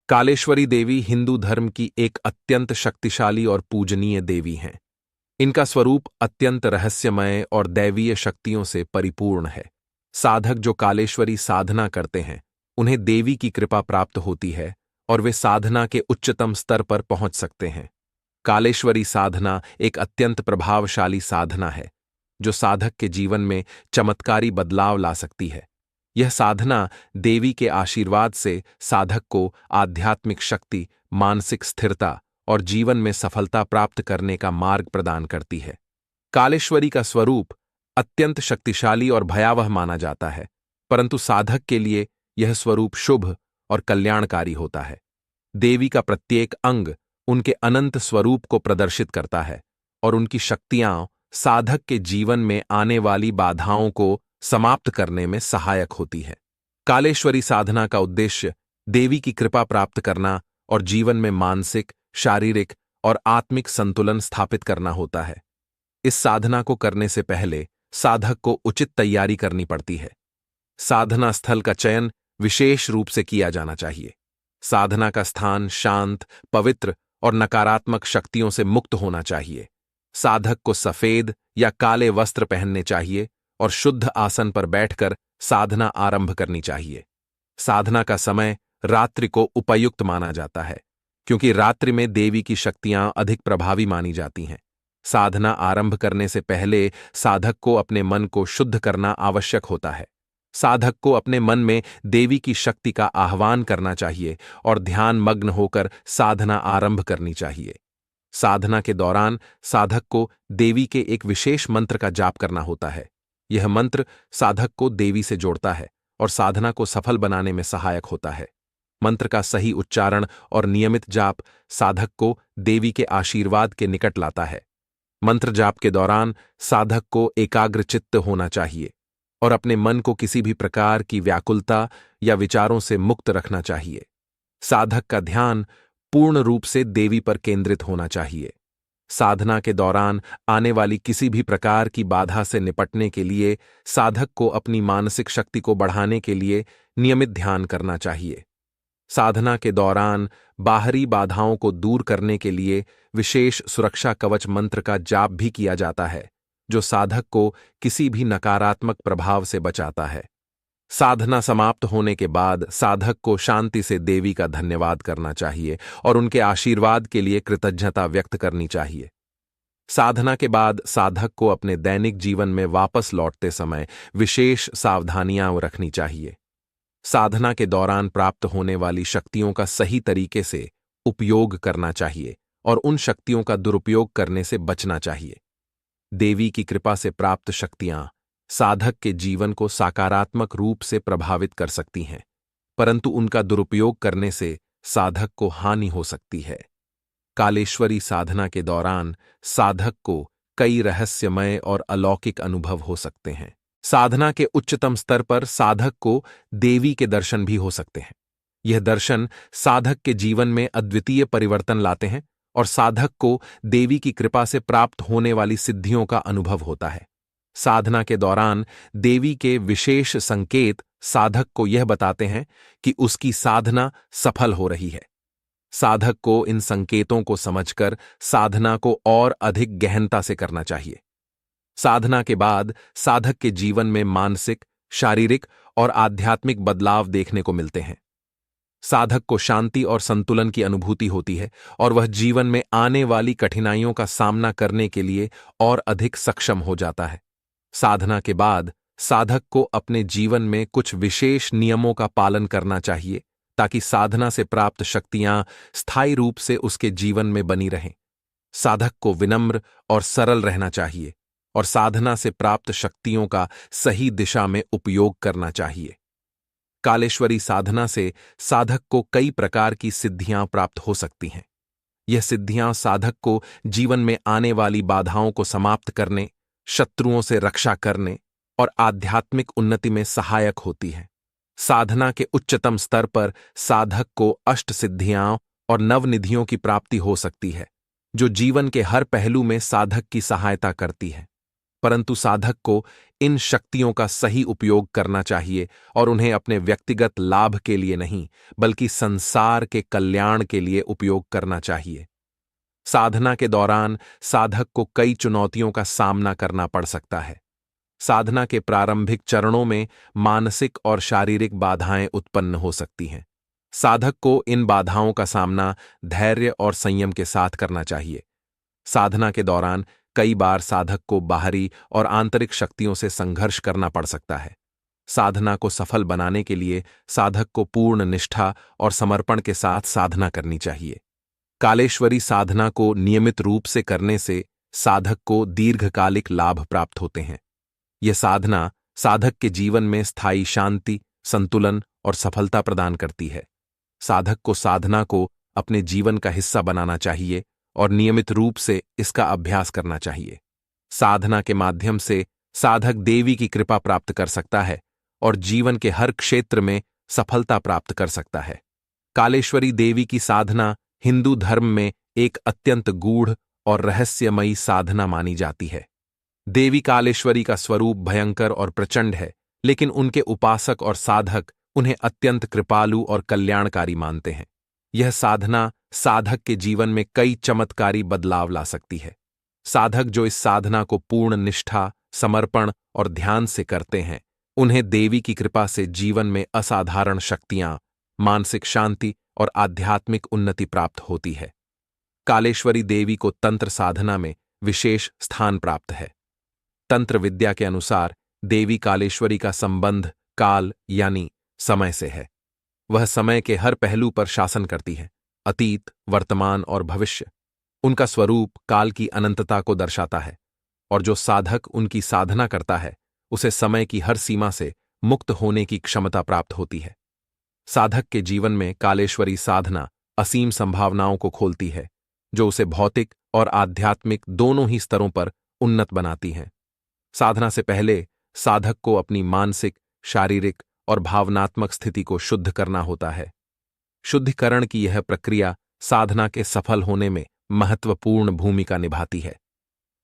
कालेश्वरी देवी हिंदू धर्म की एक अत्यंत शक्तिशाली और पूजनीय देवी हैं। इनका स्वरूप अत्यंत रहस्यमय और दैवीय शक्तियों से परिपूर्ण है। साधक जो कालेश्वरी साधना करते हैं, उन्हें देवी की कृपा प्राप्त होती है और वे साधना के उच्चतम स्तर पर पहुंच सकते हैं। कालेश्वरी साधना एक अत्यंत प्रभावशाली साधना है, जो साधक के जीवन में चमत्कारी बदलाव ला सकती है। यह साधना देवी के आशीर्वाद से साधक को आध्यात्मिक शक्ति, मानसिक स्थिरता और जीवन में सफलता प्राप्त करने का मार्ग प्रदान करती है। कालेश्वरी का स्वरूप अत्यंत शक्तिशाली और भयावह माना जाता है, परंतु साधक के लिए यह स्वरूप शुभ और कल्याणकारी होता है। देवी का प्रत्येक अंग उनके अनंत स्वरूप को प्रदर्शित करता है और उनकी शक्तियां साधक के जीवन में आने वाली बाधाओं को समाप्त करने में सहायक होती है। कालेश्वरी साधना का उद्देश्य देवी की कृपा प्राप्त करना और जीवन में मानसिक, शारीरिक और आत्मिक संतुलन स्थापित करना होता है। इस साधना को करने से पहले साधक को उचित तैयारी करनी पड़ती है। साधना स्थल का चयन विशेष रूप से किया जाना चाहिए। साधना का स्थान शांत, पवित्र और नकारात्मक शक्तियों से मुक्त होना चाहिए। साधक को सफेद या काले वस्त्र पहनने चाहिए और शुद्ध आसन पर बैठकर साधना आरंभ करनी चाहिए। साधना का समय रात्रि को उपयुक्त माना जाता है, क्योंकि रात्रि में देवी की शक्तियां अधिक प्रभावी मानी जाती हैं। साधना आरंभ करने से पहले साधक को अपने मन को शुद्ध करना आवश्यक होता है। साधक को अपने मन में देवी की शक्ति का आह्वान करना चाहिए और ध्यान मग्न होकर साधना आरंभ करनी चाहिए। साधना के दौरान साधक को देवी के एक विशेष मंत्र का जाप करना होता है। यह मंत्र साधक को देवी से जोड़ता है और साधना को सफल बनाने में सहायक होता है। मंत्र का सही उच्चारण और नियमित जाप साधक को देवी के आशीर्वाद के निकट लाता है। मंत्र जाप के दौरान साधक को एकाग्रचित्त होना चाहिए और अपने मन को किसी भी प्रकार की व्याकुलता या विचारों से मुक्त रखना चाहिए। साधक का ध्यान पूर्ण रूप से देवी पर केंद्रित होना चाहिए। साधना के दौरान आने वाली किसी भी प्रकार की बाधा से निपटने के लिए साधक को अपनी मानसिक शक्ति को बढ़ाने के लिए नियमित ध्यान करना चाहिए। साधना के दौरान बाहरी बाधाओं को दूर करने के लिए विशेष सुरक्षा कवच मंत्र का जाप भी किया जाता है, जो साधक को किसी भी नकारात्मक प्रभाव से बचाता है। साधना समाप्त होने के बाद साधक को शांति से देवी का धन्यवाद करना चाहिए और उनके आशीर्वाद के लिए कृतज्ञता व्यक्त करनी चाहिए। साधना के बाद साधक को अपने दैनिक जीवन में वापस लौटते समय विशेष सावधानियां रखनी चाहिए। साधना के दौरान प्राप्त होने वाली शक्तियों का सही तरीके से उपयोग करना चाहिए और उन शक्तियों का दुरुपयोग करने से बचना चाहिए। देवी की कृपा से प्राप्त शक्तियां साधक के जीवन को सकारात्मक रूप से प्रभावित कर सकती हैं, परंतु उनका दुरुपयोग करने से साधक को हानि हो सकती है। कालेश्वरी साधना के दौरान साधक को कई रहस्यमय और अलौकिक अनुभव हो सकते हैं। साधना के उच्चतम स्तर पर साधक को देवी के दर्शन भी हो सकते हैं। यह दर्शन साधक के जीवन में अद्वितीय परिवर्तन लाते हैं और साधक को देवी की कृपा से प्राप्त होने वाली सिद्धियों का अनुभव होता है। साधना के दौरान देवी के विशेष संकेत साधक को यह बताते हैं कि उसकी साधना सफल हो रही है। साधक को इन संकेतों को समझकर साधना को और अधिक गहनता से करना चाहिए। साधना के बाद साधक के जीवन में मानसिक, शारीरिक और आध्यात्मिक बदलाव देखने को मिलते हैं। साधक को शांति और संतुलन की अनुभूति होती है और वह जीवन में आने वाली कठिनाइयों का सामना करने के लिए और अधिक सक्षम हो जाता है। साधना के बाद साधक को अपने जीवन में कुछ विशेष नियमों का पालन करना चाहिए, ताकि साधना से प्राप्त शक्तियां स्थायी रूप से उसके जीवन में बनी रहें। साधक को विनम्र और सरल रहना चाहिए और साधना से प्राप्त शक्तियों का सही दिशा में उपयोग करना चाहिए। कालेश्वरी साधना से साधक को कई प्रकार की सिद्धियां प्राप्त हो सकती हैं। यह सिद्धियां साधक को जीवन में आने वाली बाधाओं को समाप्त करने, शत्रुओं से रक्षा करने और आध्यात्मिक उन्नति में सहायक होती हैं। साधना के उच्चतम स्तर पर साधक को अष्ट सिद्धियां और नवनिधियों की प्राप्ति हो सकती है, जो जीवन के हर पहलू में साधक की सहायता करती है। परंतु साधक को इन शक्तियों का सही उपयोग करना चाहिए और उन्हें अपने व्यक्तिगत लाभ के लिए नहीं, बल्कि संसार के कल्याण के लिए उपयोग करना चाहिए। साधना के दौरान साधक को कई चुनौतियों का सामना करना पड़ सकता है। साधना के प्रारंभिक चरणों में मानसिक और शारीरिक बाधाएं उत्पन्न हो सकती हैं। साधक को इन बाधाओं का सामना धैर्य और संयम के साथ करना चाहिए। साधना के दौरान कई बार साधक को बाहरी और आंतरिक शक्तियों से संघर्ष करना पड़ सकता है। साधना को सफल बनाने के लिए साधक को पूर्ण निष्ठा और समर्पण के साथ साधना करनी चाहिए। कालेश्वरी साधना को नियमित रूप से करने से साधक को दीर्घकालिक लाभ प्राप्त होते हैं। यह साधना साधक के जीवन में स्थायी शांति, संतुलन और सफलता प्रदान करती है। साधक को साधना को अपने जीवन का हिस्सा बनाना चाहिए और नियमित रूप से इसका अभ्यास करना चाहिए। साधना के माध्यम से साधक देवी की कृपा प्राप्त कर सकता है और जीवन के हर क्षेत्र में सफलता प्राप्त कर सकता है। कालेश्वरी देवी की साधना हिंदू धर्म में एक अत्यंत गूढ़ और रहस्यमयी साधना मानी जाती है। देवी कालेश्वरी का स्वरूप भयंकर और प्रचंड है, लेकिन उनके उपासक और साधक उन्हें अत्यंत कृपालु और कल्याणकारी मानते हैं। यह साधना साधक के जीवन में कई चमत्कारी बदलाव ला सकती है। साधक जो इस साधना को पूर्ण निष्ठा, समर्पण और ध्यान से करते हैं, उन्हें देवी की कृपा से जीवन में असाधारण शक्तियां, मानसिक शांति और आध्यात्मिक उन्नति प्राप्त होती है। कालेश्वरी देवी को तंत्र साधना में विशेष स्थान प्राप्त है। तंत्र विद्या के अनुसार देवी कालेश्वरी का संबंध काल यानी समय से है। वह समय के हर पहलू पर शासन करती है, अतीत, वर्तमान और भविष्य। उनका स्वरूप काल की अनंतता को दर्शाता है और जो साधक उनकी साधना करता है उसे समय की हर सीमा से मुक्त होने की क्षमता प्राप्त होती है। साधक के जीवन में कालेश्वरी साधना असीम संभावनाओं को खोलती है, जो उसे भौतिक और आध्यात्मिक दोनों ही स्तरों पर उन्नत बनाती हैं। साधना से पहले साधक को अपनी मानसिक, शारीरिक और भावनात्मक स्थिति को शुद्ध करना होता है। शुद्धिकरण की यह प्रक्रिया साधना के सफल होने में महत्वपूर्ण भूमिका निभाती है।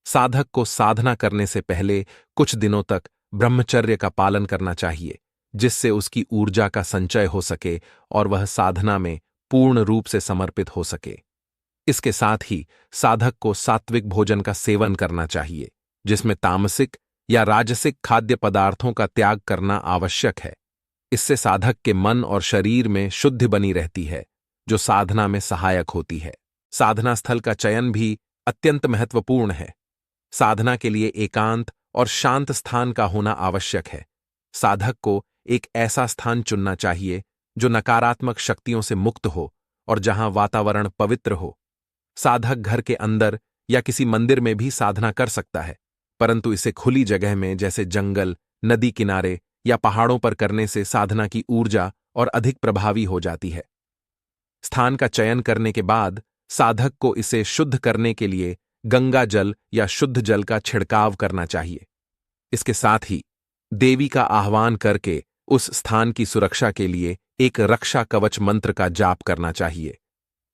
साधक को साधना करने से पहले कुछ दिनों तक ब्रह्मचर्य का पालन करना चाहिए, जिससे उसकी ऊर्जा का संचय हो सके और वह साधना में पूर्ण रूप से समर्पित हो सके। इसके साथ ही साधक को सात्विक भोजन का सेवन करना चाहिए, जिसमें तामसिक या राजसिक खाद्य पदार्थों का त्याग करना आवश्यक है। इससे साधक के मन और शरीर में शुद्धि बनी रहती है, जो साधना में सहायक होती है। साधना स्थल का चयन भी अत्यंत महत्वपूर्ण है। साधना के लिए एकांत और शांत स्थान का होना आवश्यक है। साधक को एक ऐसा स्थान चुनना चाहिए जो नकारात्मक शक्तियों से मुक्त हो और जहां वातावरण पवित्र हो। साधक घर के अंदर या किसी मंदिर में भी साधना कर सकता है, परंतु इसे खुली जगह में जैसे जंगल, नदी किनारे या पहाड़ों पर करने से साधना की ऊर्जा और अधिक प्रभावी हो जाती है। स्थान का चयन करने के बाद साधक को इसे शुद्ध करने के लिए गंगा जल या शुद्ध जल का छिड़काव करना चाहिए। इसके साथ ही देवी का आह्वान करके उस स्थान की सुरक्षा के लिए एक रक्षा कवच मंत्र का जाप करना चाहिए।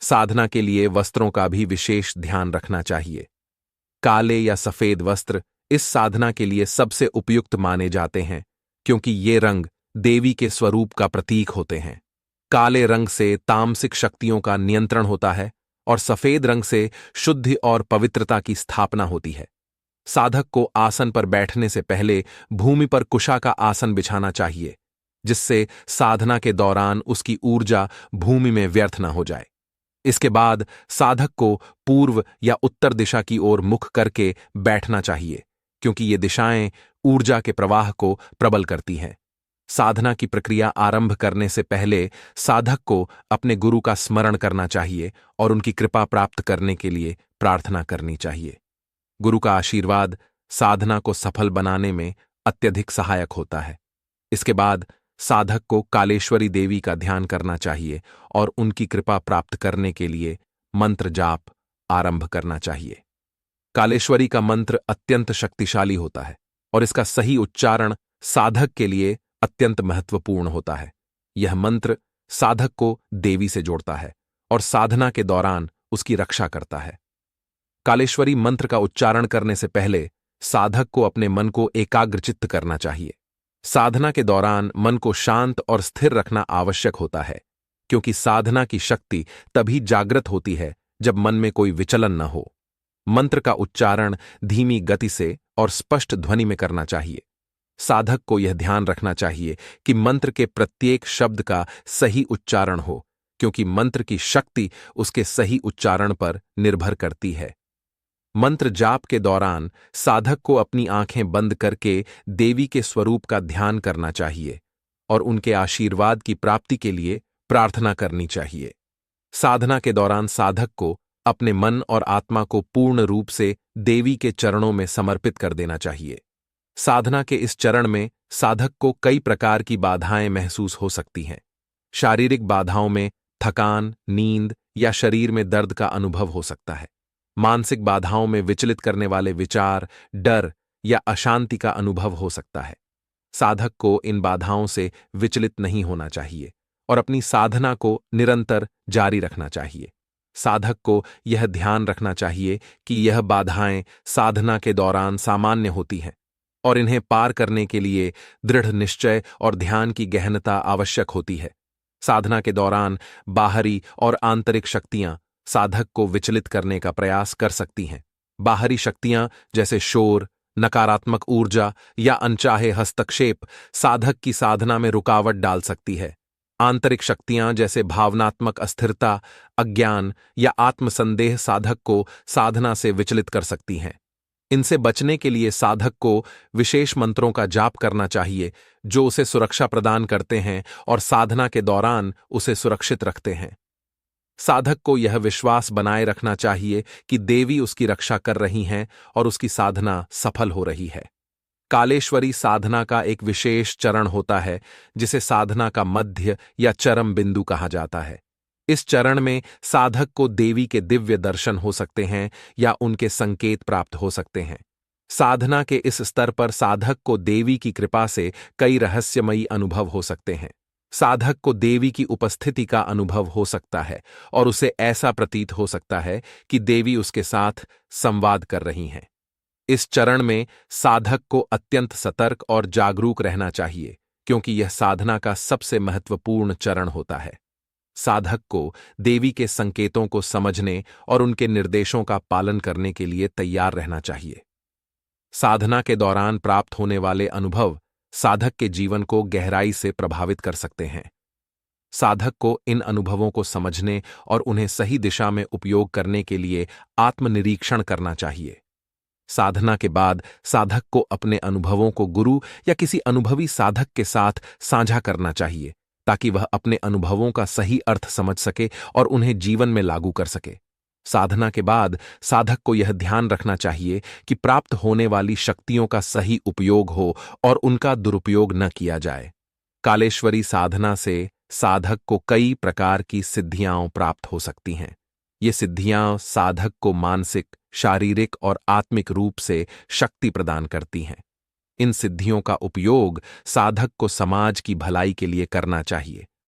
साधना के लिए वस्त्रों का भी विशेष ध्यान रखना चाहिए। काले या सफेद वस्त्र इस साधना के लिए सबसे उपयुक्त माने जाते हैं, क्योंकि ये रंग देवी के स्वरूप का प्रतीक होते हैं। काले रंग से तामसिक शक्तियों का नियंत्रण होता है और सफेद रंग से शुद्धि और पवित्रता की स्थापना होती है। साधक को आसन पर बैठने से पहले भूमि पर कुशा का आसन बिछाना चाहिए, जिससे साधना के दौरान उसकी ऊर्जा भूमि में व्यर्थ न हो जाए। इसके बाद साधक को पूर्व या उत्तर दिशा की ओर मुख करके बैठना चाहिए, क्योंकि ये दिशाएं ऊर्जा के प्रवाह को प्रबल करती हैं। साधना की प्रक्रिया आरंभ करने से पहले साधक को अपने गुरु का स्मरण करना चाहिए और उनकी कृपा प्राप्त करने के लिए प्रार्थना करनी चाहिए। गुरु का आशीर्वाद साधना को सफल बनाने में अत्यधिक सहायक होता है। इसके बाद साधक को कालेश्वरी देवी का ध्यान करना चाहिए और उनकी कृपा प्राप्त करने के लिए मंत्र जाप आरंभ करना चाहिए। कालेश्वरी का मंत्र अत्यंत शक्तिशाली होता है और इसका सही उच्चारण साधक के लिए अत्यंत महत्वपूर्ण होता है। यह मंत्र साधक को देवी से जोड़ता है और साधना के दौरान उसकी रक्षा करता है। कालेश्वरी मंत्र का उच्चारण करने से पहले साधक को अपने मन को एकाग्रचित्त करना चाहिए। साधना के दौरान मन को शांत और स्थिर रखना आवश्यक होता है, क्योंकि साधना की शक्ति तभी जागृत होती है जब मन में कोई विचलन न हो। मंत्र का उच्चारण धीमी गति से और स्पष्ट ध्वनि में करना चाहिए। साधक को यह ध्यान रखना चाहिए कि मंत्र के प्रत्येक शब्द का सही उच्चारण हो, क्योंकि मंत्र की शक्ति उसके सही उच्चारण पर निर्भर करती है। मंत्र जाप के दौरान साधक को अपनी आंखें बंद करके देवी के स्वरूप का ध्यान करना चाहिए और उनके आशीर्वाद की प्राप्ति के लिए प्रार्थना करनी चाहिए। साधना के दौरान साधक को अपने मन और आत्मा को पूर्ण रूप से देवी के चरणों में समर्पित कर देना चाहिए। साधना के इस चरण में साधक को कई प्रकार की बाधाएं महसूस हो सकती हैं। शारीरिक बाधाओं में थकान, नींद या शरीर में दर्द का अनुभव हो सकता है। मानसिक बाधाओं में विचलित करने वाले विचार, डर या अशांति का अनुभव हो सकता है। साधक को इन बाधाओं से विचलित नहीं होना चाहिए और अपनी साधना को निरंतर जारी रखना चाहिए। साधक को यह ध्यान रखना चाहिए कि यह बाधाएं साधना के दौरान सामान्य होती हैं और इन्हें पार करने के लिए दृढ़ निश्चय और ध्यान की गहनता आवश्यक होती है। साधना के दौरान बाहरी और आंतरिक शक्तियां साधक को विचलित करने का प्रयास कर सकती हैं। बाहरी शक्तियां जैसे शोर, नकारात्मक ऊर्जा या अनचाहे हस्तक्षेप साधक की साधना में रुकावट डाल सकती है। आंतरिक शक्तियां जैसे भावनात्मक अस्थिरता, अज्ञान या आत्मसंदेह साधक को साधना से विचलित कर सकती हैं। इनसे बचने के लिए साधक को विशेष मंत्रों का जाप करना चाहिए जो उसे सुरक्षा प्रदान करते हैं और साधना के दौरान उसे सुरक्षित रखते हैं। साधक को यह विश्वास बनाए रखना चाहिए कि देवी उसकी रक्षा कर रही हैं और उसकी साधना सफल हो रही है। कालेश्वरी साधना का एक विशेष चरण होता है जिसे साधना का मध्य या चरम बिंदु कहा जाता है। इस चरण में साधक को देवी के दिव्य दर्शन हो सकते हैं या उनके संकेत प्राप्त हो सकते हैं। साधना के इस स्तर पर साधक को देवी की कृपा से कई रहस्यमयी अनुभव हो सकते हैं। साधक को देवी की उपस्थिति का अनुभव हो सकता है और उसे ऐसा प्रतीत हो सकता है कि देवी उसके साथ संवाद कर रही हैं। इस चरण में साधक को अत्यंत सतर्क और जागरूक रहना चाहिए, क्योंकि यह साधना का सबसे महत्वपूर्ण चरण होता है। साधक को देवी के संकेतों को समझने और उनके निर्देशों का पालन करने के लिए तैयार रहना चाहिए। साधना के दौरान प्राप्त होने वाले अनुभव साधक के जीवन को गहराई से प्रभावित कर सकते हैं। साधक को इन अनुभवों को समझने और उन्हें सही दिशा में उपयोग करने के लिए आत्मनिरीक्षण करना चाहिए। साधना के बाद साधक को अपने अनुभवों को गुरु या किसी अनुभवी साधक के साथ साझा करना चाहिए, ताकि वह अपने अनुभवों का सही अर्थ समझ सके और उन्हें जीवन में लागू कर सके। साधना के बाद साधक को यह ध्यान रखना चाहिए कि प्राप्त होने वाली शक्तियों का सही उपयोग हो और उनका दुरुपयोग न किया जाए। कालेश्वरी साधना से साधक को कई प्रकार की सिद्धियां प्राप्त हो सकती हैं। ये सिद्धियां साधक को मानसिक, शारीरिक और आत्मिक रूप से शक्ति प्रदान करती हैं। इन सिद्धियों का उपयोग साधक को समाज की भलाई के लिए करना चाहिए।